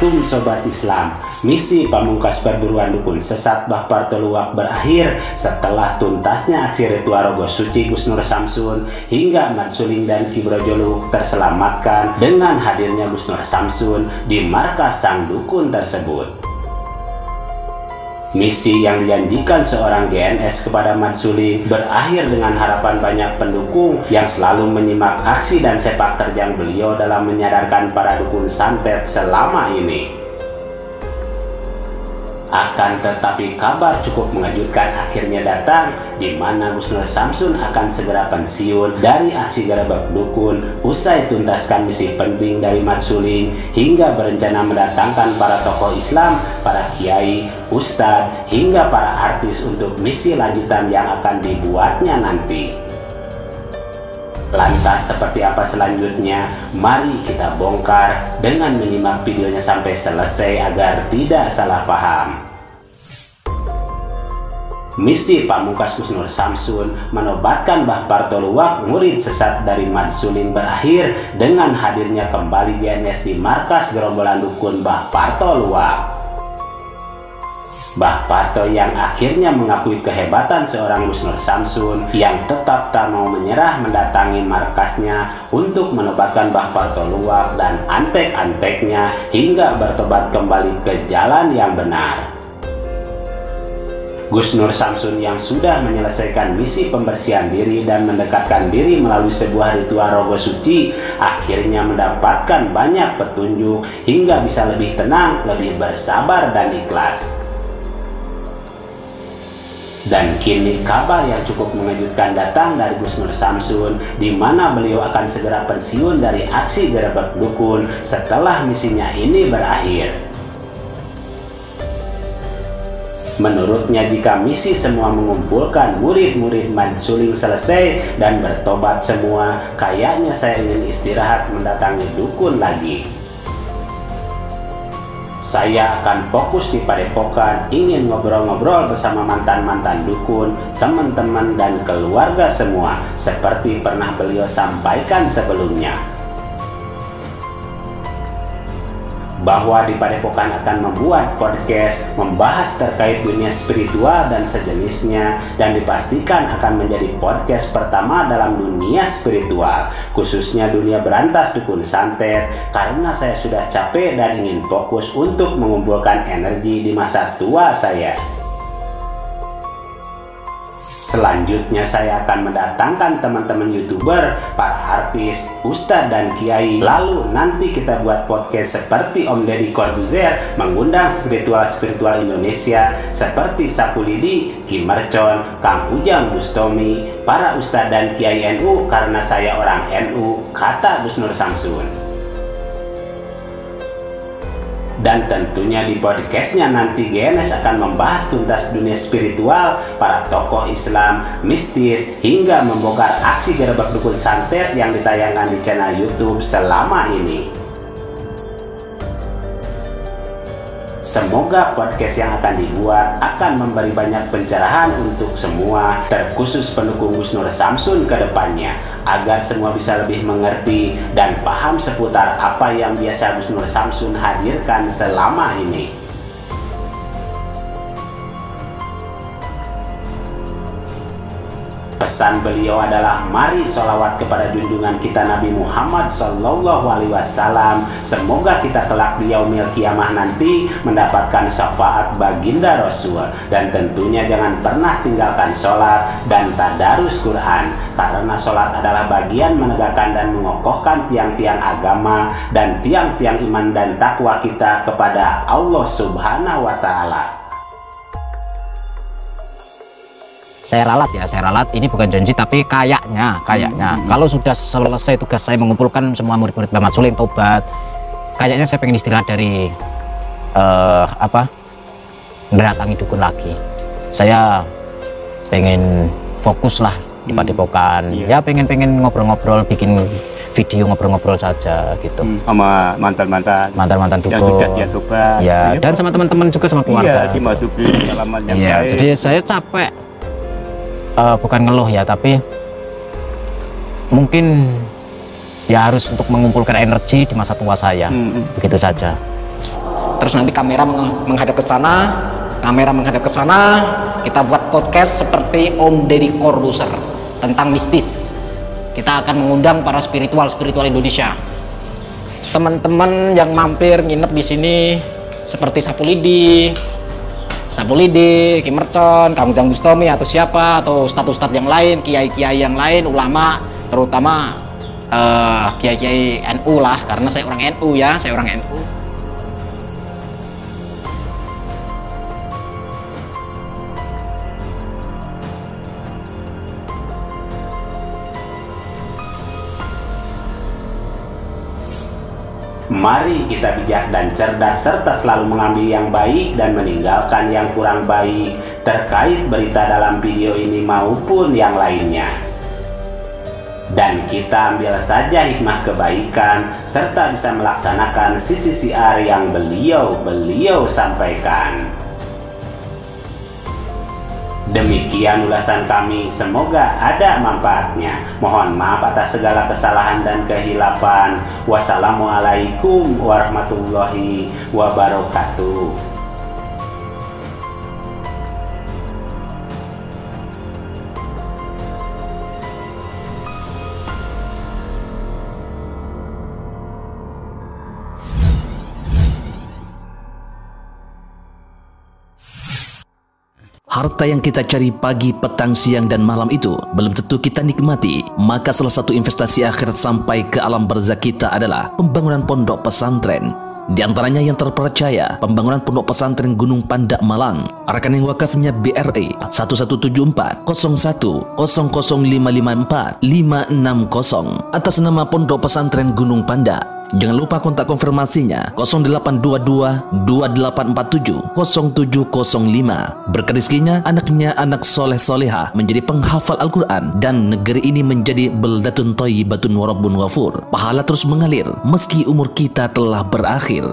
Assalamualaikum Sobat Islam. Misi pamungkas perburuan dukun sesat Bah Parto Luwak berakhir setelah tuntasnya aksi ritual rogo suci Gus Nur Samsun hingga Mat Suling dan Ki Brojoluk terselamatkan dengan hadirnya Gus Nur Samsun di markas sang dukun tersebut. Misi yang dijanjikan seorang GNS kepada Mat Suling berakhir dengan harapan banyak pendukung yang selalu menyimak aksi dan sepak terjang beliau dalam menyadarkan para dukun santet selama ini. Akan tetapi kabar cukup mengejutkan akhirnya datang, di mana Gus Nur Samsun akan segera pensiun dari aksi gerebek dukun usai tuntaskan misi penting dari Mat Suling hingga berencana mendatangkan para tokoh Islam, para kiai, ustadz, hingga para artis untuk misi lanjutan yang akan dibuatnya nanti. Lantas seperti apa selanjutnya? Mari kita bongkar dengan menyimak videonya sampai selesai agar tidak salah paham. Misi pamungkas Gus Nur Samsun menobatkan Bah Parto Luwak, murid sesat dari Mat Suling, berakhir dengan hadirnya kembali GNS di markas gerombolan dukun Bah Parto Luwak. Bah Parto yang akhirnya mengakui kehebatan seorang Gus Nur Samsun yang tetap tak mau menyerah mendatangi markasnya untuk menobatkan Bah Parto Luwak dan antek-anteknya hingga bertobat kembali ke jalan yang benar. Gus Nur Samsun yang sudah menyelesaikan misi pembersihan diri dan mendekatkan diri melalui sebuah ritual rogo suci akhirnya mendapatkan banyak petunjuk hingga bisa lebih tenang, lebih bersabar dan ikhlas. Dan kini kabar yang cukup mengejutkan datang dari Gus Nur Samsun, di mana beliau akan segera pensiun dari aksi gerebek dukun setelah misinya ini berakhir. Menurutnya, jika misi semua mengumpulkan murid-murid Mat Suling selesai dan bertobat semua, kayaknya saya ingin istirahat mendatangi dukun lagi. Saya akan fokus di padepokan, ingin ngobrol-ngobrol bersama mantan-mantan dukun, teman-teman dan keluarga semua, seperti pernah beliau sampaikan sebelumnya. Bahwa di padepokan akan membuat podcast membahas terkait dunia spiritual dan sejenisnya, dan dipastikan akan menjadi podcast pertama dalam dunia spiritual, khususnya dunia berantas dukun santet, karena saya sudah capek dan ingin fokus untuk mengumpulkan energi di masa tua saya. Selanjutnya saya akan mendatangkan teman-teman YouTuber, para artis, ustadz dan kiai. Lalu nanti kita buat podcast seperti Om Deddy Corbuzier mengundang spiritual Indonesia seperti Sapu Lidi, Kim Mercon, Kang Ujang Bustomi, para ustadz dan kiai NU karena saya orang NU, kata Gus Nur Samsun. Dan tentunya di podcastnya nanti GNS akan membahas tuntas dunia spiritual, para tokoh Islam, mistis, hingga membongkar aksi gerebek dukun santet yang ditayangkan di channel YouTube selama ini. Semoga podcast yang akan dibuat akan memberi banyak pencerahan untuk semua, terkhusus pendukung Gus Nur Samsun ke depannya, agar semua bisa lebih mengerti dan paham seputar apa yang biasa Gus Nur Samsun hadirkan selama ini. Pesan beliau adalah mari sholawat kepada junjungan kita Nabi Muhammad SAW. Semoga kita kelak di yaumil kiamah nanti mendapatkan syafaat baginda Rasul. Dan tentunya jangan pernah tinggalkan sholat dan tadarus Quran, karena sholat adalah bagian menegakkan dan mengokohkan tiang-tiang agama dan tiang-tiang iman dan takwa kita kepada Allah Subhanahu wa Ta'ala. Saya ralat, ini bukan janji tapi kayaknya kalau sudah selesai tugas saya mengumpulkan semua murid-murid Mat Suling tobat, kayaknya saya pengen istirahat dari mendatangi dukun lagi. Saya pengen fokus lah di padepokan, ya pengen ngobrol-ngobrol, bikin video ngobrol-ngobrol saja gitu sama mantan-mantan dukun yang sudah dia tobat ya, dan sama teman-teman juga, sama keluarga. Iya, dimasuki halaman yang baik. Jadi saya capek. Bukan ngeluh ya, tapi mungkin ya harus untuk mengumpulkan energi di masa tua saya. Begitu saja. terus nanti kamera menghadap ke sana, kita buat podcast seperti Om Deddy Corbuzier tentang mistis. Kita akan mengundang para spiritual Indonesia. Teman-teman yang mampir nginep di sini seperti Sapulidi, Ki Mercon, Kang Ujang Bustomi atau siapa, atau ustadz-ustadz yang lain, kiai-kiai yang lain, ulama, terutama kiai-kiai NU lah, karena saya orang NU ya, saya orang NU. Mari kita bijak dan cerdas serta selalu mengambil yang baik dan meninggalkan yang kurang baik terkait berita dalam video ini maupun yang lainnya. Dan kita ambil saja hikmah kebaikan serta bisa melaksanakan sisi siar yang beliau sampaikan. Demikian ulasan kami, semoga ada manfaatnya. Mohon maaf atas segala kesalahan dan kehilapan. Wassalamualaikum warahmatullahi wabarakatuh. Harta yang kita cari pagi, petang, siang, dan malam itu belum tentu kita nikmati. Maka salah satu investasi akhirat sampai ke alam barzakh kita adalah pembangunan pondok pesantren. Di antaranya yang terpercaya, pembangunan pondok pesantren Gunung Panda Malang. Rekening wakafnya BRI 1174 01 00554 560 atas nama Pondok Pesantren Gunung Panda. Jangan lupa kontak konfirmasinya 0822 2847 0705. Berkah rezekinya anaknya anak soleh soleha menjadi penghafal Al-Quran dan negeri ini menjadi beldatun thayyibatun wa rabbun ghafur. Pahala terus mengalir meski umur kita telah berakhir.